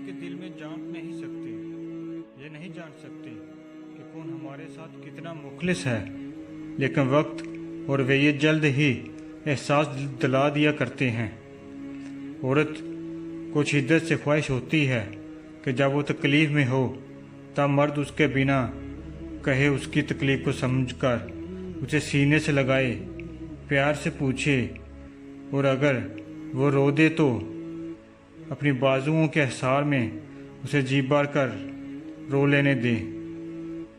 के दिल में झांक नहीं सकते, ये नहीं जान सकते कि कौन हमारे साथ कितना मुखलिस है, लेकिन वक्त और वे ये जल्द ही एहसास दिला दिया करते हैं। औरत को शिद्दत से ख्वाहिश होती है कि जब वो तकलीफ़ में हो तब मर्द उसके बिना कहे उसकी तकलीफ़ को समझकर उसे सीने से लगाए, प्यार से पूछे, और अगर वो रो दे तो अपनी बाजुओं के हिसार में उसे जी भर कर रो लेने दे।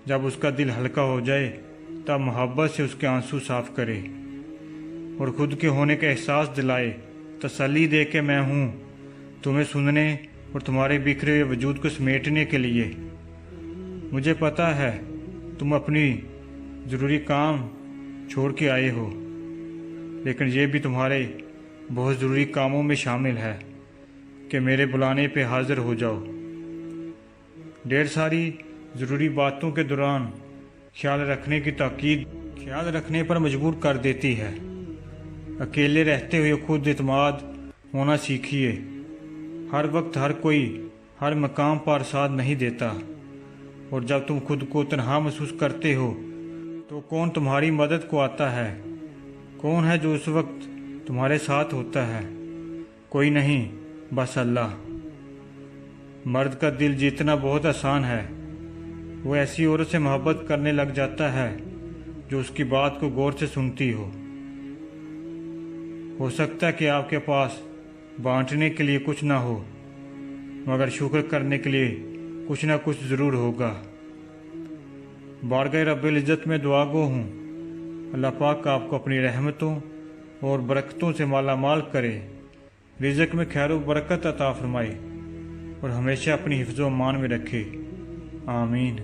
जब उसका दिल हल्का हो जाए तब मोहब्बत से उसके आंसू साफ करे और खुद के होने का एहसास दिलाए, तसल्ली दे के मैं हूँ तुम्हें सुनने और तुम्हारे बिखरे हुए वजूद को समेटने के लिए। मुझे पता है तुम अपनी ज़रूरी काम छोड़ के आए हो, लेकिन ये भी तुम्हारे बहुत ज़रूरी कामों में शामिल है कि मेरे बुलाने पे हाज़िर हो जाओ। ढेर सारी ज़रूरी बातों के दौरान ख्याल रखने की ताकीद ख्याल रखने पर मजबूर कर देती है। अकेले रहते हुए खुद एतमाद होना सीखिए। हर वक्त हर कोई हर मकाम पर साथ नहीं देता, और जब तुम खुद को तन्हा महसूस करते हो तो कौन तुम्हारी मदद को आता है? कौन है जो उस वक्त तुम्हारे साथ होता है? कोई नहीं, बस अल्लाह। मर्द का दिल जीतना बहुत आसान है। वो ऐसी औरत से मोहब्बत करने लग जाता है जो उसकी बात को गौर से सुनती हो सकता है कि आपके पास बांटने के लिए कुछ ना हो, मगर शुक्र करने के लिए कुछ ना कुछ ज़रूर होगा। बारगाह रब्बिल इज़्ज़त में दुआ गो हूँ, अल्लाह पाक आपको अपनी रहमतों और बरकतों से माला माल करे, रिज़्क़ में खैर व बरकत अता फरमाए और हमेशा अपनी हिफ्ज़ व अमान में रखे। आमीन।